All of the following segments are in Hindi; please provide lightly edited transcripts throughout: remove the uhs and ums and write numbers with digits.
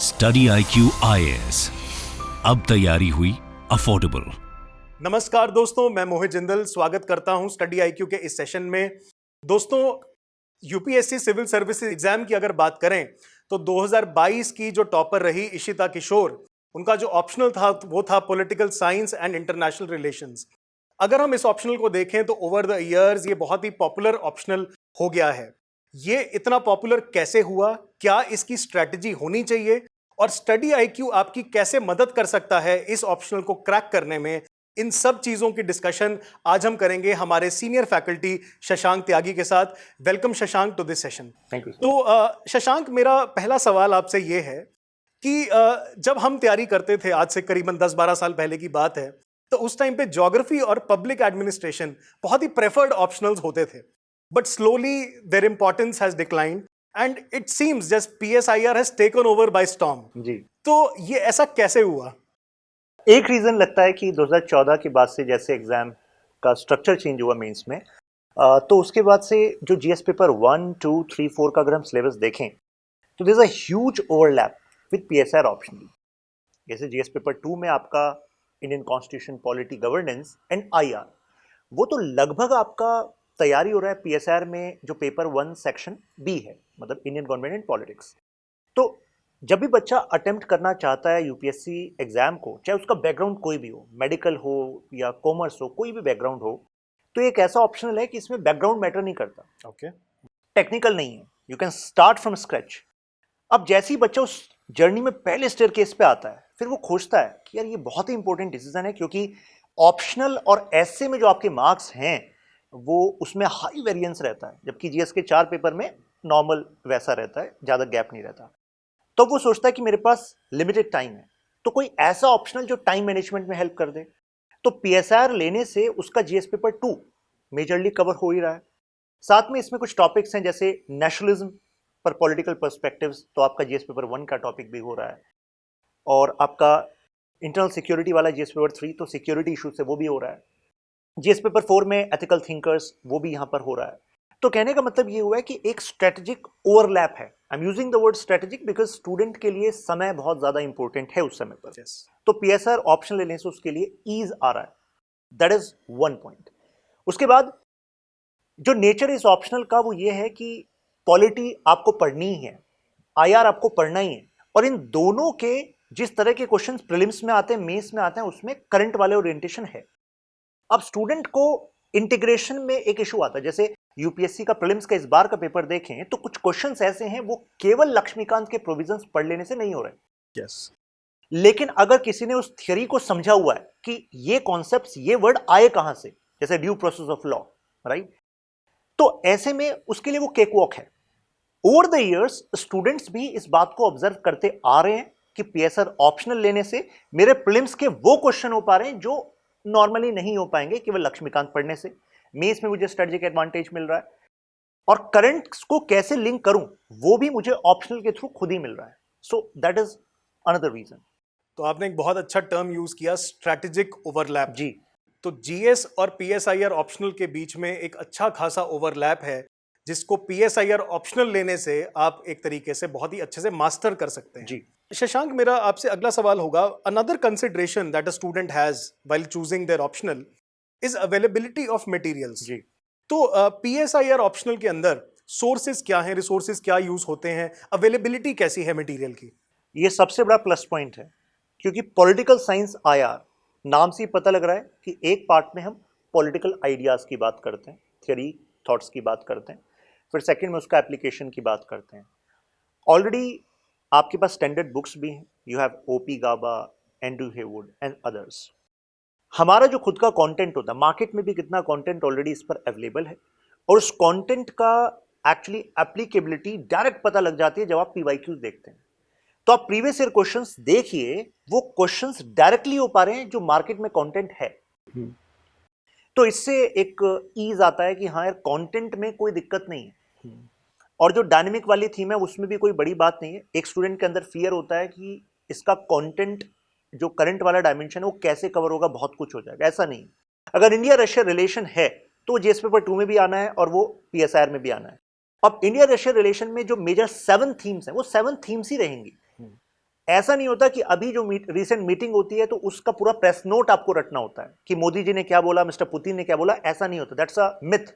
स्टडी IQ IAS, अब तैयारी हुई अफोर्डेबल। नमस्कार दोस्तों, मैं मोहित जिंदल स्वागत करता हूं स्टडी IQ के इस सेशन में। दोस्तों, यूपीएससी सिविल सर्विसेज एग्जाम की अगर बात करें तो 2022 की जो टॉपर रही इशिता किशोर, उनका जो ऑप्शनल था वो था political science and international relations. अगर हम इस ऑप्शनल को देखें तो ओवर द इयर्स ये बहुत ही पॉपुलर ऑप्शनल हो गया है। ये इतना पॉपुलर कैसे हुआ, क्या इसकी स्ट्रैटेजी होनी चाहिए और स्टडी IQ आपकी कैसे मदद कर सकता है इस ऑप्शनल को क्रैक करने में, इन सब चीजों की डिस्कशन आज हम करेंगे हमारे सीनियर फैकल्टी शशांक त्यागी के साथ। Welcome Shashank to this session. Thank you. तो शशांक, मेरा पहला सवाल आपसे ये है कि जब हम तैयारी करते थे, आज से करीबन 10-12 साल पहले की बात है, तो उस टाइम पे ज्योग्राफी और पब्लिक एडमिनिस्ट्रेशन बहुत ही प्रेफर्ड ऑप्शनल्स होते थे, but slowly their importance has declined and it seems just PSIR has taken over by storm. जी, तो ये ऐसा कैसे हुआ? एक रीजन लगता है कि 2014 के बाद से जैसे एग्जाम का स्ट्रक्चर चेंज हुआ मेंस में, तो उसके बाद से जो जीएस पेपर 1, 2, 3, 4 का अगर हम सिलेबस देखें तो there is a huge overlap with PSR optional. जैसे जीएस पेपर 2 में आपका Indian constitution, polity, governance and IR, वो तो लगभग आपका तैयारी हो रहा है PSR में जो पेपर 1 सेक्शन B है, मतलब इंडियन गवर्नमेंट एंड पॉलिटिक्स। तो जब भी बच्चा अटेम्प्ट करना चाहता है यूपीएससी एग्जाम को, चाहे उसका बैकग्राउंड कोई भी हो, मेडिकल हो या कॉमर्स हो, कोई भी बैकग्राउंड हो, तो एक ऐसा ऑप्शनल है कि इसमें बैकग्राउंड मैटर नहीं करता। ओके, टेक्निकल नहीं है, you can start from scratch. अब जैसे ही बच्चा उस जर्नी में पहले स्टेयरकेस पे आता है, फिर वो खोजता है कि यार ये बहुत ही इंपॉर्टेंट डिसीजन है, क्योंकि ऑप्शनल और ऐसे में जो आपके मार्क्स हैं वो उसमें हाई वेरिएंस रहता है, जबकि जीएस के 4 पेपर में नॉर्मल वैसा रहता है, ज्यादा गैप नहीं रहता। तो वो सोचता है कि मेरे पास लिमिटेड टाइम है, तो कोई ऐसा ऑप्शनल जो टाइम मैनेजमेंट में हेल्प कर दे। तो PSR लेने से उसका जीएस पेपर 2 मेजरली कवर हो ही रहा है। साथ में इसमें कुछ टॉपिक्स हैं जैसे नेशनलिज्म पर पॉलिटिकल पर्सपेक्टिव्स, तो आपका जीएस पेपर 1 का टॉपिक भी हो रहा है, और आपका इंटरनल सिक्योरिटी वाला जीएस पेपर 3 तो सिक्योरिटी इशू से वो भी हो रहा है। जीएस पेपर 4 में एथिकल थिंकर्स, वो भी यहां पर हो रहा है। तो कहने का मतलब ये हुआ है कि एक स्ट्रेटेजिक ओवरलैप है। I am using the word strategic because student के लिए समय बहुत ज्यादा इंपॉर्टेंट है उस समय पर। yes. तो PSR ऑप्शन लेने से उसके लिए ईज आ रहा है, दैट इज वन पॉइंट। उसके बाद जो नेचर इस ऑप्शनल का वो ये है कि पॉलिटी आपको पढ़नी ही है, IR आपको पढ़ना ही है, और इन दोनों के जिस तरह के क्वेश्चन प्रीलिम्स में आते हैं, मेंस में आते हैं, उसमें करंट वाले ओरिएंटेशन है। अब स्टूडेंट को इंटीग्रेशन में एक इशू आता है, जैसे यूपीएससी का प्रीलिम्स का इस बार का पेपर देखें तो कुछ क्वेश्चंस ऐसे हैं वो केवल लक्ष्मीकांत के प्रोविजंस पढ़ लेने से नहीं हो रहे। yes. लेकिन अगर किसी ने उस थियरी को समझा हुआ है कि ये कॉन्सेप्ट्स, ये वर्ड आए कहां से, जैसे due process of law, right, तो ऐसे में उसके लिए वो केक वॉक है। ओवर द इयर्स स्टूडेंट्स भी इस बात को ऑब्जर्व करते आ रहे हैं कि PSR ऑप्शनल लेने से मेरे प्रीलिम्स के वो क्वेश्चन हो पा रहे हैं जो नॉर्मली नहीं हो पाएंगे केवल लक्ष्मीकांत पढ़ने से। मेंस में मुझे स्ट्रेटेजिक एडवांटेज मिल रहा है, और करंट्स को कैसे लिंक करूं वो भी मुझे ऑप्शनल के थ्रू खुद ही मिल रहा है। So that is another reason. तो आपने एक बहुत अच्छा टर्म यूज किया, स्ट्रैटेजिक ओवरलैप। जी, तो GS और PSIR ऑप्शनल के बीच में एक अच्छा खासा ओवरलैप है, जिसको PSIR ऑप्शनल लेने से आप एक तरीके से बहुत ही अच्छे से मास्टर कर सकते हैं। जी। शशांक, मेरा आपसे अगला सवाल होगा, another consideration that a student has while choosing their optional is availability of materials. जी, तो PSIR ऑप्शनल के अंदर सोर्सेज क्या हैं, रिसोर्सेज क्या यूज होते हैं, अवेलेबिलिटी कैसी है मटेरियल की? ये सबसे बड़ा प्लस पॉइंट है, क्योंकि पॉलिटिकल साइंस IR नाम से ही पता लग रहा है कि एक पार्ट में हम पॉलिटिकल आइडियाज की बात करते हैं, थियरी थॉट्स की बात करते हैं, फिर सेकंड में उसका एप्लीकेशन की बात करते हैं। ऑलरेडी आपके पास स्टैंडर्ड बुक्स भी हैं, you have OP Gauba, Andrew Heywood and others. हमारा जो खुद का कंटेंट होता है, मार्केट में भी कितना कंटेंट ऑलरेडी इस पर अवेलेबल है, और उस कंटेंट का एक्चुअली एप्लीकेबिलिटी डायरेक्ट पता लग जाती है जब आप PYQs देखते हैं। तो आप प्रीवियस ईयर क्वेश्चंस देखिए, वो क्वेश्चंस डायरेक्टली हो पा रहे हैं जो मार्केट में कंटेंट है। तो इससे एक ईज आता है कि हाँ यार, कंटेंट में कोई दिक्कत नहीं है। और जो डायनेमिक वाली थीम है उसमें भी कोई बड़ी बात नहीं है। एक स्टूडेंट के अंदर फियर होता है कि इसका कंटेंट जो करंट वाला डायमेंशन है वो कैसे कवर होगा, बहुत कुछ हो जाएगा, ऐसा नहीं। अगर इंडिया रशिया रिलेशन है तो जीएस पेपर 2 में भी आना है और वो PSIR में भी आना है। अब इंडिया रशिया रिलेशन में जो मेजर 7 थीम्स हैं वो 7 थीम्स ही रहेंगी। ऐसा नहीं होता कि अभी जो रीसेंट मीटिंग होती है तो उसका पूरा प्रेस नोट आपको रटना होता है कि मोदी जी ने क्या बोला, मिस्टर पुतिन ने क्या बोला, ऐसा नहीं होता। That's a myth.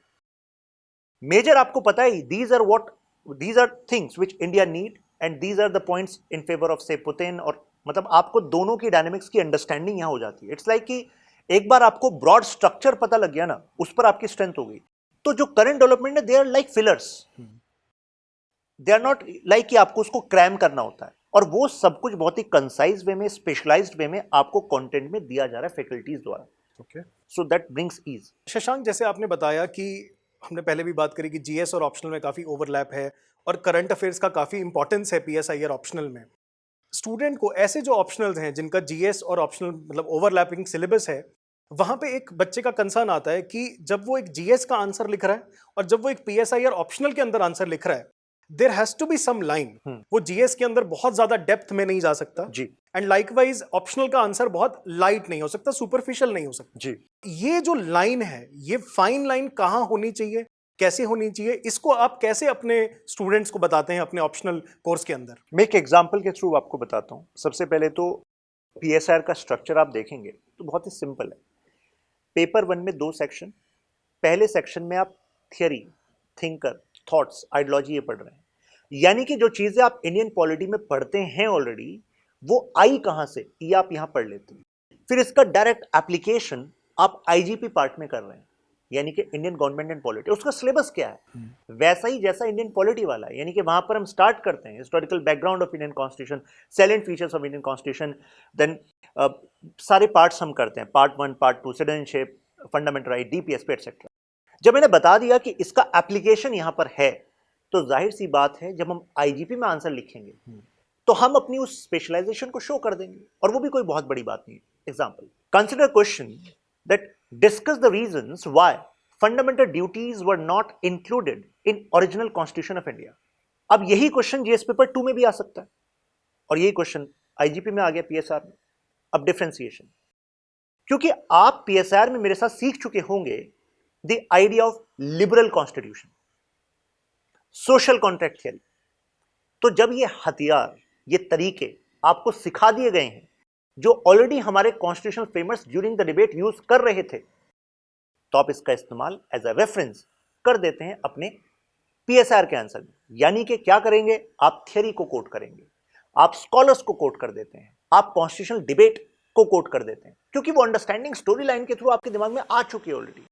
मेजर आपको पता है, these are things which India need and these are the points in favour of say Putin, और मतलब आपको दोनों की डायनेमिक्स की अंडरस्टैंडिंग यहां हो जाती है। इट्स लाइक कि एक बार आपको ब्रॉड स्ट्रक्चर पता लग गया ना, उस पर आपकी स्ट्रेंथ हो गई। तो जो करंट डेवलपमेंट है, they are like fillers, they are not like कि आपको उसको क्रैम करना होता है, और वो सब कुछ बहुत ही कंसाइज वे में, स्पेशलाइज्ड वे में आपको कंटेंट में दिया जा रहा है फैकल्टीज द्वारा। Okay, so that brings ease. Shashank, जैसे आपने बताया कि हमने पहले भी बात करी कि जीएस और ऑप्शनल में काफ़ी ओवरलैप है और करंट अफेयर्स का काफ़ी इंपॉर्टेंस है पीएसआईआर ऑप्शनल में। स्टूडेंट को ऐसे जो ऑप्शनल्स हैं जिनका जीएस और ऑप्शनल मतलब ओवरलैपिंग सिलेबस है, वहाँ पे एक बच्चे का कंसर्न आता है कि जब वो एक जीएस का आंसर लिख रहा है और जब वो एक पीएसआईआर ऑप्शनल के अंदर आंसर लिख रहा है, there has to be some line. वो जीएस के अंदर बहुत ज्यादा डेप्थ में नहीं जा सकता जी एंड लाइकवाइज ऑप्शनल का आंसर बहुत लाइट नहीं हो सकता, सुपरफिशियल नहीं हो सकता। जी। ये जो लाइन है, ये फाइन लाइन कहाँ होनी चाहिए, कैसे होनी चाहिए, इसको आप कैसे अपने स्टूडेंट्स को बताते हैं अपने ऑप्शनल कोर्स के अंदर? मैं एक एग्जाम्पल के थ्रू आपको बताता हूँ। सबसे पहले तो पीएसआर का स्ट्रक्चर आप देखेंगे तो बहुत ही सिंपल है। पेपर 1 में 2 सेक्शन। पहले सेक्शन में आप थियरी, थिंकर, थॉट्स, आइडियोलॉजी ये पढ़ रहे हैं, यानी कि जो चीजें आप इंडियन पॉलिटी में पढ़ते हैं ऑलरेडी, वो आई कहां से, ये आप यहां पढ़ लेते हैं। फिर इसका डायरेक्ट एप्लीकेशन आप आईजीपी पार्ट में कर रहे हैं, यानी कि इंडियन गवर्नमेंट एंड पॉलिटी। उसका सिलेबस क्या है, वैसा ही जैसा इंडियन पॉलिटी वाला है, यानी कि वहां पर हम स्टार्ट करते हैं historical background of Indian constitution, salient features of Indian constitution, then सारे पार्ट्स हम करते हैं, part 1, part 2, citizenship, fundamental right, DPSP etcetera. जब मैंने बता दिया कि इसका एप्लीकेशन यहां पर है, तो जाहिर सी बात है जब हम आईजीपी में आंसर लिखेंगे तो हम अपनी उस स्पेशलाइजेशन को शो कर देंगे, और वो भी कोई बहुत बड़ी बात नहीं है। Example, consider question that discuss the reasons why fundamental duties were not included in original constitution of India. अब यही क्वेश्चन जीएस पेपर 2 में भी आ सकता है, और यही क्वेश्चन आईजीपी में आ गया, पीएसआर में। अब डिफरेंशिएशन, क्योंकि आप पीएसआर में मेरे साथ सीख चुके होंगे the idea of liberal constitution, social contract theory. तो जब ये हथियार, ये तरीके आपको सिखा दिए गए हैं जो ऑलरेडी हमारे constitutional framers during the debate use कर रहे थे, तो आप इसका इस्तेमाल एज अ रेफरेंस कर देते हैं अपने पीएसआर के आंसर में। यानी कि क्या करेंगे, आप थियरी को कोट करेंगे, आप स्कॉलर्स को कोट कर देते हैं, आप कॉन्स्टिट्यूशनल डिबेट को कोट कर देते हैं, क्योंकि वो अंडरस्टैंडिंग स्टोरी लाइन के थ्रू आपके दिमाग में आ चुकी है ऑलरेडी।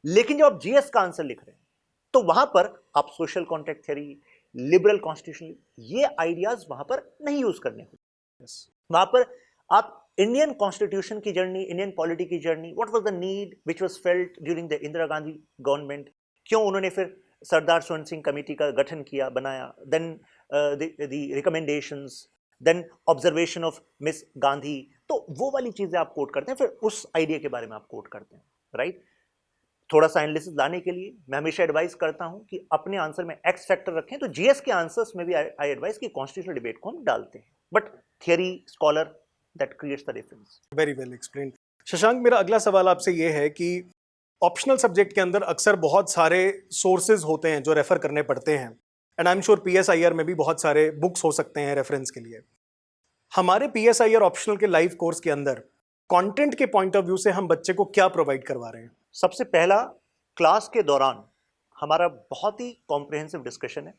लेकिन जब आप जीएस का आंसर लिख रहे हैं तो वहां पर आप social contract theory, liberal constitution, ये आइडियाज वहां पर नहीं यूज करने होते। वहां पर आप इंडियन कॉन्स्टिट्यूशन की जर्नी, इंडियन पॉलिटी की journey, what was the need which was felt during the Indira Gandhi government, क्यों उन्होंने फिर सरदार स्वर्ण सिंह कमेटी का गठन किया, बनाया, then the recommendations, then observation of Miss Gandhi, तो वो वाली चीजें आप कोट करते हैं, फिर उस आइडिया के बारे में आप कोट करते हैं, राइट। थोड़ा सा एनालिसिस लाने के लिए मैं हमेशा एडवाइस करता हूं कि अपने आंसर में एक्स फैक्टर रखें। तो जीएस के आंसर्स में भी आई एडवाइस कि कॉन्स्टिट्यूशनल डिबेट को हम डालते हैं, but theory, scholar, that creates the difference. Very well explained. Shashank, मेरा अगला सवाल आपसे ये है कि ऑप्शनल सब्जेक्ट के अंदर अक्सर बहुत सारे सोर्सेज होते हैं जो रेफर करने पड़ते हैं, and I am sure PSIR में भी बहुत सारे बुक्स हो सकते हैं रेफरेंस के लिए। हमारे पीएसआईआर ऑप्शनल के लाइव कोर्स के अंदर कंटेंट के पॉइंट ऑफ व्यू से हम बच्चे को क्या प्रोवाइड करवा रहे हैं? सबसे पहला, क्लास के दौरान हमारा बहुत ही कॉम्प्रिहेंसिव डिस्कशन है,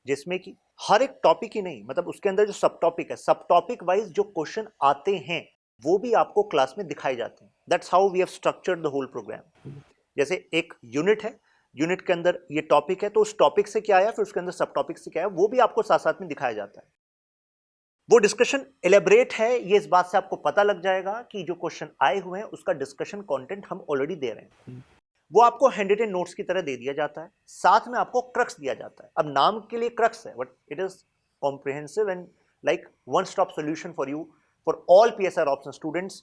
जिसमें कि हर एक टॉपिक ही नहीं, मतलब उसके अंदर जो सब टॉपिक है, सब टॉपिक वाइज जो क्वेश्चन आते हैं वो भी आपको क्लास में दिखाए जाते हैं। That's how we have structured the whole programme. जैसे एक यूनिट है, यूनिट के अंदर ये टॉपिक है, तो उस टॉपिक से क्या आया, फिर उसके अंदर सब टॉपिक से क्या आया, वो भी आपको साथ साथ में दिखाया जाता है। वो डिस्कशन एलेबरेट है, ये इस बात से आपको पता लग जाएगा कि जो क्वेश्चन आए हुए हैं उसका डिस्कशन कंटेंट हम ऑलरेडी दे रहे हैं। वो आपको हैंडरिटन नोट्स की तरह दे दिया जाता है, साथ में आपको क्रक्स दिया जाता है। अब नाम के लिए क्रक्स है, but it is comprehensive and like one stop solution for you, for all PSR option students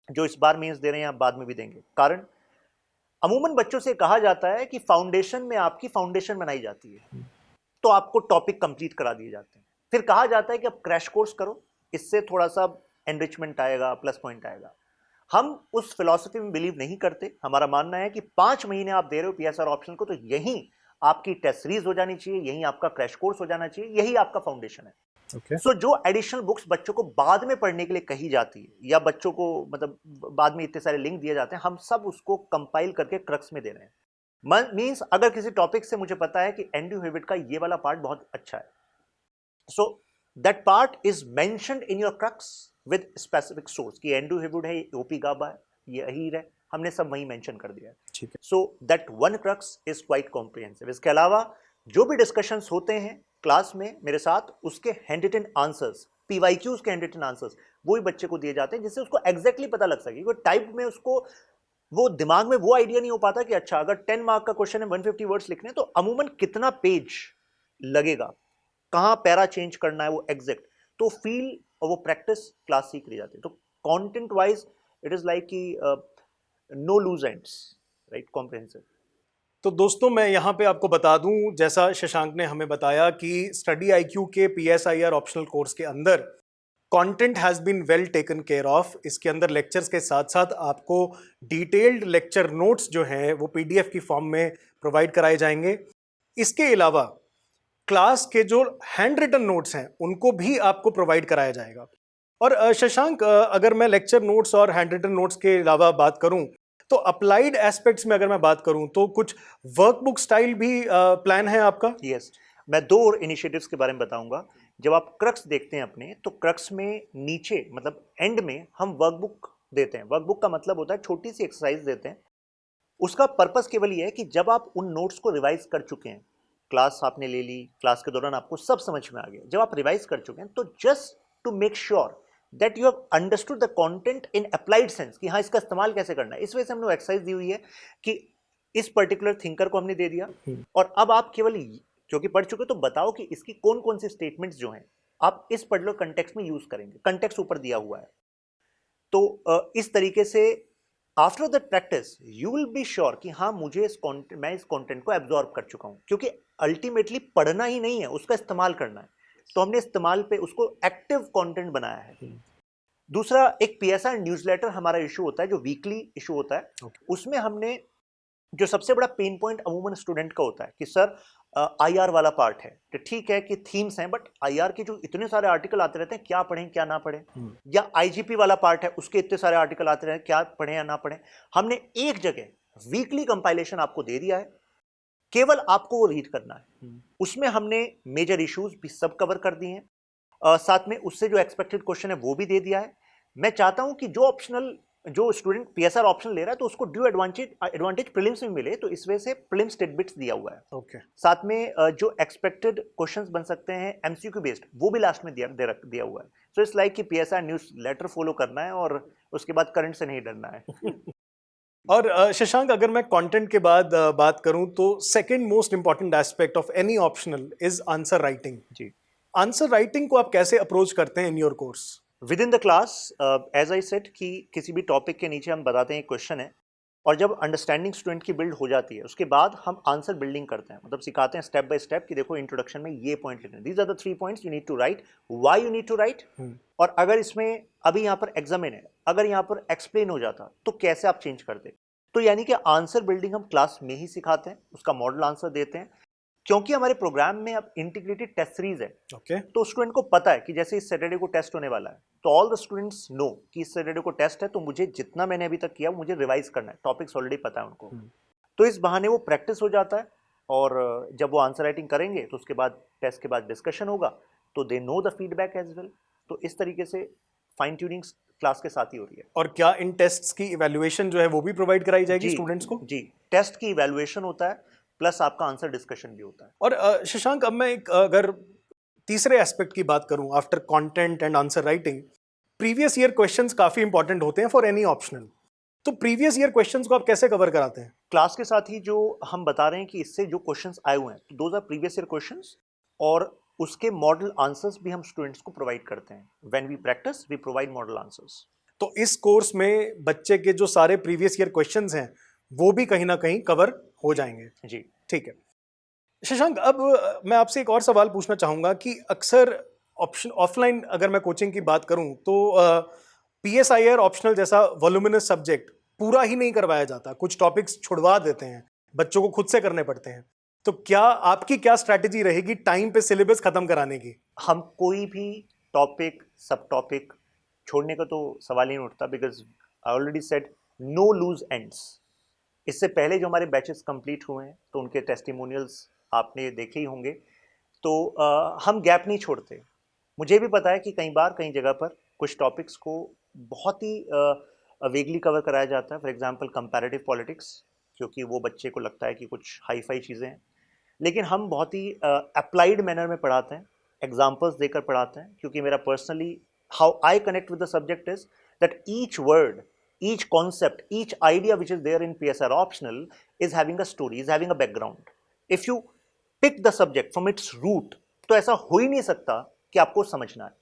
जो इस बार मेंस दे रहे हैं, आप बाद में भी देंगे। कारण अमूमन बच्चों से कहा जाता है कि फाउंडेशन में आपकी फाउंडेशन बनाई जाती है, तो आपको टॉपिक कंप्लीट करा दिए जाते हैं, फिर कहा जाता है कि अब क्रैश कोर्स करो, इससे थोड़ा सा एनरिचमेंट आएगा, प्लस पॉइंट आएगा। हम उस फिलॉसफी में बिलीव नहीं करते। हमारा मानना है कि 5 महीने आप दे रहे हो पीएसआर ऑप्शन को, तो यही आपकी टेस्ट सीरीज हो जानी चाहिए, यही आपका क्रैश कोर्स हो जाना चाहिए, यही आपका फाउंडेशन है। Okay. सो जो एडिशनल बुक्स बच्चों को बाद में पढ़ने के लिए कही जाती है या बच्चों को मतलब बाद में इतने सारे लिंक दिए जाते हैं, हम सब उसको कंपाइल करके क्रक्स में दे रहे हैं। मींस अगर किसी टॉपिक से मुझे पता है कि एंड्रयू हेविट का ये वाला पार्ट बहुत अच्छा है, so that part is mentioned in your crux with specific source कि एंड्रयू हेविट है, ओपी गाबा है, ये अहीर है, हमने सब वहीं मेंशन कर दिया है। ठीक है। So that one crux is quite comprehensive. इसके अलावा जो भी डिस्कशंस होते हैं क्लास में मेरे साथ, उसके हैंड रिटन आंसर्स, पीवाईक्यूज के हैंड रिटन आंसर्स वो भी बच्चे को दिए जाते हैं, जिससे उसको एग्जैक्टली पता लग सके। क्योंकि टाइप में उसको वो दिमाग में वो आइडिया नहीं हो पाता कि अच्छा अगर 10 मार्क का क्वेश्चन है 150 वर्ड्स लिखने तो अमूमन कितना पेज लगेगा, कहाँ पैरा चेंज करना है वो एग्जैक्ट, तो फील और वो प्रैक्टिस क्लास सीख ली जाती है। तो content wise it is like कि no loose ends, right, comprehensive. तो दोस्तों मैं यहाँ पे आपको बता दूं, जैसा शशांक ने हमें बताया कि स्टडी आईक्यू के PSIR ऑप्शनल कोर्स के अंदर content has been well taken care of. इसके अंदर लेक्चर्स के साथ साथ आपको डिटेल्ड लेक्चर नोट्स जो हैं वो PDF की फॉर्म में प्रोवाइड कराए जाएंगे। इसके अलावा क्लास के जो हैंड रिटन नोट्स हैं उनको भी आपको प्रोवाइड कराया जाएगा। और शशांक, अगर मैं लेक्चर नोट्स और हैंड रिटन नोट्स के अलावा बात करूं तो अप्लाइड एस्पेक्ट्स में अगर मैं बात करूं तो कुछ वर्कबुक स्टाइल भी प्लान है आपका? यस, मैं दो और इनिशिएटिव्स के बारे में बताऊंगा। जब आप क्रक्स देखते हैं अपने, तो क्रक्स में नीचे मतलब एंड में हम वर्कबुक देते हैं। वर्कबुक का मतलब होता है छोटी सी एक्सरसाइज देते हैं। उसका पर्पस केवल ये है कि जब आप उन नोट्स को रिवाइज कर चुके हैं, क्लास आपने ले ली, क्लास के दौरान आपको सब समझ में आ गया, जब आप रिवाइज कर चुके हैं तो just to make sure that you have understood the content in applied sense कि हाँ इसका इस्तेमाल कैसे करना है। इस वजह से हमने एक्सरसाइज दी हुई है कि इस पर्टिकुलर थिंकर को हमने दे दिया और अब आप केवल क्योंकि पढ़ चुके तो बताओ कि इसकी कौन कौन सी स्टेटमेंट्स जो हैं आप इस पर्टिकुलर कंटेक्स्ट में यूज करेंगे। कंटेक्स्ट ऊपर दिया हुआ है। तो इस तरीके से after that practice you will be sure कि हाँ मुझे मैं इस कंटेंट को एब्जॉर्ब कर चुका हूं, क्योंकि अल्टीमेटली पढ़ना ही नहीं है, उसका इस्तेमाल करना है। तो हमने इस्तेमाल पे उसको एक्टिव कंटेंट बनाया है। दूसरा, एक PSR न्यूज़लेटर हमारा इशू होता है जो वीकली इशू होता है। उसमें हमने जो सबसे बड़ा पेन पॉइंट अमूमन स्टूडेंट का होता है कि सर IR वाला पार्ट है, तो ठीक है कि थीम्स हैं, बट IR के जो इतने सारे आर्टिकल आते रहते हैं, क्या पढ़ें क्या ना पढ़ें, या IGP वाला पार्ट है, उसके इतने सारे आर्टिकल आते रहते हैं, क्या पढ़ें या ना पढ़ें। हमने एक जगह वीकली कंपाइलेशन आपको दे दिया है, केवल आपको वो रीड करना है। उसमें हमने मेजर इश्यूज भी सब कवर कर दिए हैं, साथ में उससे जो एक्सपेक्टेड क्वेश्चन है वो भी दे दिया है। मैं चाहता हूं कि जो स्टूडेंट PSR ऑप्शन ले रहा है तो उसको ड्यू एडवांटेज प्रीलिम्स में मिले, तो इस वजह से प्रीलिम्स टिडबिट्स दिया हुआ है। ओके। साथ में जो एक्सपेक्टेड क्वेश्चंस बन सकते हैं MCQ बेस्ड, वो भी लास्ट में दिया हुआ है। सो इट्स लाइक कि PSR न्यूज़ लेटर फॉलो करना है और उसके बाद करंट से नहीं डरना है। और शशांक, अगर मैं कंटेंट के बाद बात करूं तो second most important aspect of any optional is answer writing. जी, आंसर राइटिंग को आप कैसे अप्रोच करते हैं in your course? Within the class as I said कि किसी भी टॉपिक के नीचे हम बताते हैं क्वेश्चन है, और जब अंडरस्टैंडिंग स्टूडेंट की बिल्ड हो जाती है उसके बाद हम आंसर बिल्डिंग करते हैं। मतलब सिखाते हैं स्टेप बाय स्टेप कि देखो इंट्रोडक्शन में ये पॉइंट लिखने, these are the 3 points you need to write, why you need to write, और अगर इसमें अभी यहाँ पर एग्जामिन है, अगर यहाँ पर एक्सप्लेन हो जाता तो कैसे आप चेंज करते। तो यानी कि आंसर बिल्डिंग हम क्लास में ही सिखाते हैं, उसका मॉडल आंसर देते हैं। क्योंकि हमारे प्रोग्राम में अब इंटीग्रेटेड टेस्ट सीरीज है, तो स्टूडेंट को पता है कि जैसे इस सैटरडे को टेस्ट होने वाला है, तो ऑल द स्टूडेंट्स नो कि इस सैटरडे को टेस्ट है, तो मुझे जितना मैंने अभी तक किया मुझे रिवाइज करना है, टॉपिक्स ऑलरेडी पता है उनको। तो इस बहाने वो प्रैक्टिस हो जाता है, और जब वो आंसर राइटिंग करेंगे तो उसके बाद टेस्ट के बाद डिस्कशन होगा, तो they know the feedback as well. तो इस तरीके से फाइन ट्यूनिंग क्लास के साथ ही हो रही है। और क्या इन टेस्ट्स की इवैल्यूएशन जो है वो भी प्रोवाइड कराई जाएगी स्टूडेंट्स को? जी, टेस्ट की इवैल्यूएशन होता है, प्लस आपका आंसर डिस्कशन भी होता है। और शशांक, अब मैं एक अगर तीसरे एस्पेक्ट की बात करूं after content and answer writing, previous year questions काफी इंपॉर्टेंट होते हैं फॉर एनी ऑप्शनल। तो प्रीवियस ईयर क्वेश्चंस को आप कैसे कवर कराते हैं? क्लास के साथ ही जो हम बता रहे हैं कि इससे जो क्वेश्चंस आए हुए हैं, तो those our previous year questions, और उसके मॉडल आंसर्स भी हम स्टूडेंट्स को प्रोवाइड करते हैं। When we practise we provide model answers. तो इस कोर्स में बच्चे के जो सारे प्रीवियस ईयर क्वेश्चंस हैं वो भी कहीं ना कहीं कवर हो जाएंगे। जी, ठीक है। शशांक, अब मैं आपसे एक और सवाल पूछना चाहूँगा कि अक्सर ऑप्शन ऑफलाइन अगर मैं कोचिंग की बात करूँ तो PSIR ऑप्शनल जैसा वॉल्यूमिनस सब्जेक्ट पूरा ही नहीं करवाया जाता, कुछ टॉपिक्स छुड़वा देते हैं, बच्चों को खुद से करने पड़ते हैं। तो क्या आपकी क्या स्ट्रैटेजी रहेगी टाइम पे सिलेबस खत्म कराने की? हम कोई भी टॉपिक सब टॉपिक छोड़ने का तो सवाल ही नहीं उठता, because I already said no loose ends. इससे पहले जो हमारे बैचेस कंप्लीट हुए हैं तो उनके टेस्टिमोनियल्स आपने देखे ही होंगे, तो हम गैप नहीं छोड़ते। मुझे भी पता है कि कई बार कई जगह पर कुछ टॉपिक्स को बहुत ही वेगली कवर कराया जाता है, फॉर एग्जांपल कंपैरेटिव पॉलिटिक्स, क्योंकि वो बच्चे को लगता है कि कुछ हाई फाई चीज़ें हैं, लेकिन हम बहुत ही अप्लाइड मैनर में पढ़ाते हैं, एग्जाम्पल्स देकर पढ़ाते हैं, क्योंकि मेरा personally how I connect with the subject is that each word, each concept, each idea which is there in PSR optional is having a story, is having a background. If you pick the subject from its root, तो ऐसा हो ही नहीं सकता कि आपको समझना है।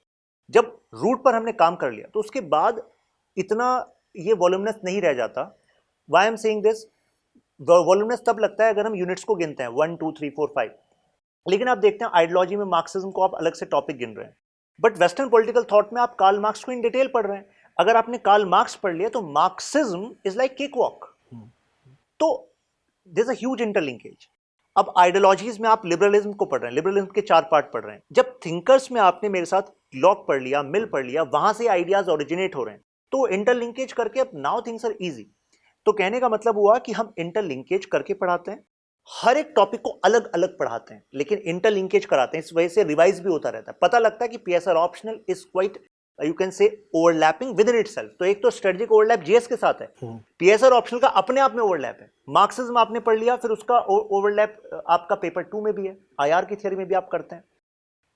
जब रूट पर हमने काम कर लिया तो उसके बाद इतना ये वॉल्यूमनेस नहीं रह जाता। Why I am saying this? वॉल्यूमनेस तब लगता है अगर हम यूनिट्स को गिनते हैं 1 2 3 4 5, लेकिन आप देखते हैं आइडियोलॉजी में मार्क्सिज्म को आप अलग से टॉपिक गिन रहे हैं, बट वेस्टर्न पॉलिटिकल थॉट में आप कार्ल मार्क्स को इन डिटेल पढ़ रहे हैं। अगर आपने कार्ल मार्क्स पढ़ लिया तो Marxism is like cake walk. तो there is a huge interlinkage. अब आइडियोलॉजीज में आप लिबरलिज्म को पढ़ रहे हैं, लिबरलिज्म के 4 पार्ट पढ़ रहे हैं। जब थिंकर्स में आपने मेरे साथ लॉक पढ़ लिया, मिल पढ़ लिया, वहां से आइडियाज ओरिजिनेट हो रहे हैं, तो इंटरलिंकेज करके अब नाउ थिंग्स आर इजी। तो कहने का मतलब हुआ कि हम इंटरलिंकेज करके पढ़ाते हैं, हर एक टॉपिक को अलग अलग पढ़ाते हैं, लेकिन इंटरलिंकेज कराते हैं। इस वजह से रिवाइज भी होता रहता है, पता लगता है कि PSR optional is quite you can say overlapping with in itself. तो एक तो स्ट्रेटेजिक ओवरलैप जीएस के साथ है, पीएसआर ऑप्शनल का अपने आप में ओवरलैप है। मार्क्सिज्म आपने पढ़ लिया, फिर उसका ओवरलैप आपका पेपर 2 में भी है, आईआर की थ्योरी में भी आप करते हैं।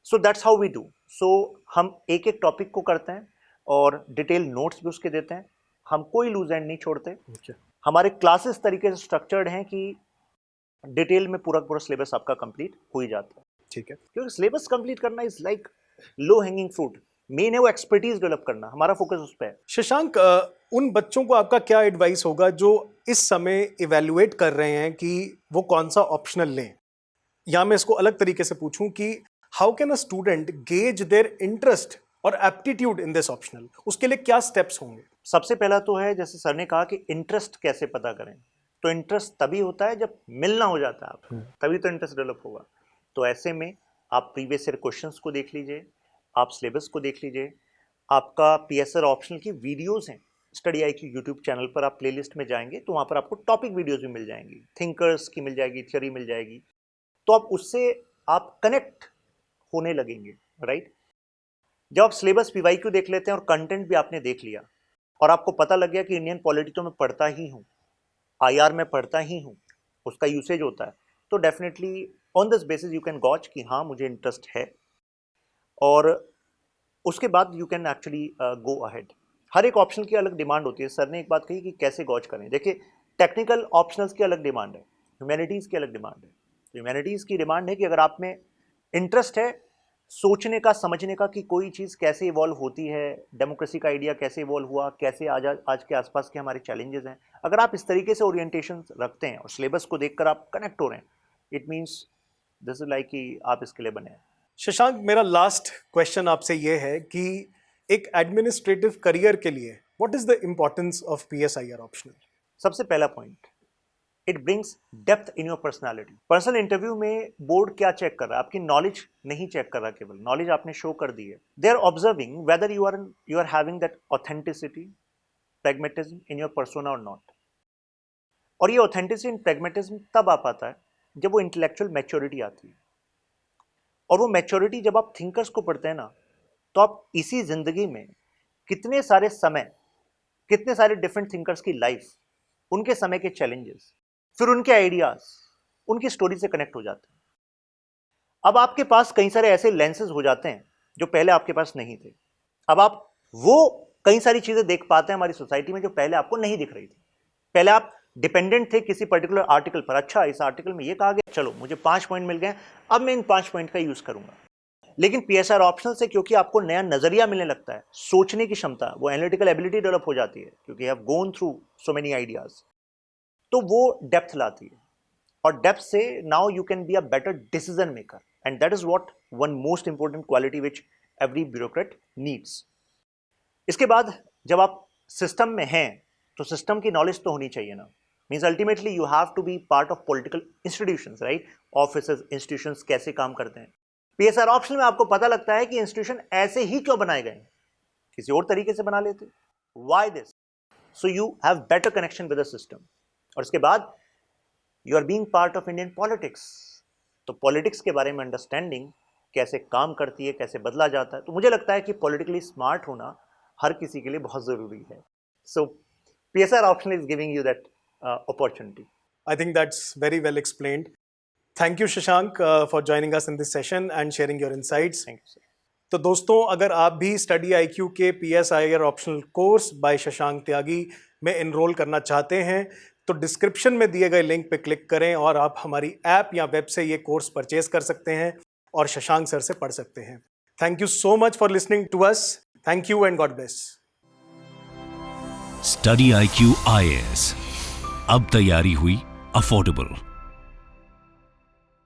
So that's how we do. So हम एक एक टॉपिक को करते हैं और डिटेल नोट्स भी उसके देते हैं। हम कोई लूज एंड नहीं छोड़ते। हमारे क्लासेस तरीके से स्ट्रक्चर्ड हैं कि डिटेल में पूरा पूरा सिलेबस आपका कंप्लीट हो ही जाता है। ठीक है, क्योंकि सिलेबस कंप्लीट करना is like low hanging fruit. Main है वो एक्सपर्टीज डेवलप करना, हमारा फोकस उस पर है। शशांक, उन बच्चों को आपका क्या एडवाइस होगा जो इस समय इवैल्यूएट कर रहे हैं कि वो कौन सा ऑप्शनल लें, या मैं इसको अलग तरीके से पूछूं कि how can a student gauge their interest और एप्टीट्यूड इन दिस ऑप्शनल? उसके लिए क्या स्टेप्स होंगे? सबसे पहला तो है, जैसे सर ने कहा कि इंटरेस्ट कैसे पता करें, तो इंटरेस्ट तभी होता है जब मिलना हो जाता है आपको, तभी तो इंटरेस्ट डेवलप होगा। तो ऐसे में आप प्रीवियस ईयर क्वेश्चंस को देख लीजिए, आप सिलेबस को देख लीजिए, आपका पीएसआर ऑप्शनल की वीडियोस हैं स्टडी IQ यूट्यूब चैनल पर। आप प्लेलिस्ट में जाएंगे तो वहाँ पर आपको टॉपिक वीडियोस भी मिल जाएंगी, थिंकर्स की मिल जाएगी, थ्योरी मिल जाएगी, तो आप उससे आप कनेक्ट होने लगेंगे, राइट। जब आप सिलेबस PYQ देख लेते हैं और कंटेंट भी आपने देख लिया और आपको पता लग गया कि इंडियन पॉलिटी तो मैं पढ़ता ही हूँ, IR में पढ़ता ही हूँ, उसका यूसेज होता है, तो definitely on this basis you can gauge कि हाँ मुझे इंटरेस्ट है, और उसके बाद you can actually go ahead. हर एक ऑप्शन की अलग डिमांड होती है। सर ने एक बात कही कि कैसे गॉज करें। देखिए, टेक्निकल ऑप्शनल्स की अलग डिमांड है, ह्यूमैनिटीज़ की अलग डिमांड है। ह्यूमैनिटीज़ की डिमांड है कि अगर आप में इंटरेस्ट है सोचने का, समझने का कि कोई चीज़ कैसे इवॉल्व होती है, डेमोक्रेसी का आइडिया कैसे इवॉल्व हुआ, कैसे आज के आसपास के हमारे चैलेंजेस हैं, अगर आप इस तरीके से ओरिएंटेशन रखते हैं और सिलेबस को देखकर आप कनेक्ट हो रहे हैं, it means this is like कि आप इसके लिए बने हैं। शशांक, मेरा लास्ट क्वेश्चन आपसे ये है कि एक एडमिनिस्ट्रेटिव करियर के लिए what is the importance of PSIR optional? सबसे पहला point, it brings depth in your personality. Personal interview में बोर्ड क्या चेक कर रहा है? आपकी नॉलेज नहीं चेक कर रहा, केवल नॉलेज आपने शो कर दी है। They are observing whether you are having that authenticity, pragmatism in your persona और नॉट। और ये ऑथेंटिसिटी एंड प्रैग्मेटिज्म तब आ पाता है जब वो इंटेलेक्चुअल मैच्योरिटी आती है, और वो मैच्योरिटी जब आप थिंकर्स को पढ़ते हैं ना, तो आप इसी जिंदगी में कितने सारे समय, कितने सारे डिफरेंट थिंकर्स की लाइफ, उनके समय के चैलेंजेस, फिर उनके आइडियाज, उनकी स्टोरी से कनेक्ट हो जाते हैं। अब आपके पास कई सारे ऐसे लेंसेज हो जाते हैं जो पहले आपके पास नहीं थे। अब आप वो कई सारी चीजें देख पाते हैं हमारी सोसाइटी में जो पहले आपको नहीं दिख रही थी। पहले आप डिपेंडेंट थे किसी पर्टिकुलर आर्टिकल पर, अच्छा इस आर्टिकल में ये कहा गया, चलो मुझे 5 पॉइंट मिल गए, अब मैं इन 5 पॉइंट का यूज करूंगा। लेकिन PSR ऑप्शनल से क्योंकि आपको नया नजरिया मिलने लगता है, सोचने की क्षमता, वो एनालिटिकल एबिलिटी डेवलप हो जाती है, क्योंकि have gone through so many ideas, तो वो डेप्थ लाती है। और डेप्थ से now you can be a better decision maker, and that is what one most important quality which every bureaucrat needs. इसके बाद जब आप सिस्टम में हैं तो सिस्टम की नॉलेज तो होनी चाहिए ना। Means ultimately you have to be part of political institutions, right. Offices, institutions कैसे काम करते हैं, पीएसआर ऑप्शनल में आपको पता लगता है कि इंस्टीट्यूशन ऐसे ही क्यों बनाए गए, किसी और तरीके से बना लेते, why this, so you have better connection with the system. और इसके बाद you are being part of Indian politics, तो पॉलिटिक्स के बारे में अंडरस्टैंडिंग, कैसे काम करती है, कैसे बदला जाता है, तो मुझे लगता है कि पॉलिटिकली स्मार्ट होना हर किसी के लिए बहुत जरूरी है। So PSR optional is giving you that opportunity. I think that's very well explained. Thank you, Shashank, for joining us in this session and sharing your insights. Thank you sir. तो दोस्तों, अगर आप भी स्टडी IQ के PSIR optional course by Shashank Tyagi में एनरोल करना चाहते हैं तो डिस्क्रिप्शन में दिए गए लिंक पे क्लिक करें और आप हमारी ऐप या वेब से ये कोर्स परचेज कर सकते हैं और शशांक सर से पढ़ सकते हैं। Thank you so much for listening to us. Thank you and God bless. Study IQ IAS, अब तैयारी हुई अफोर्डेबल।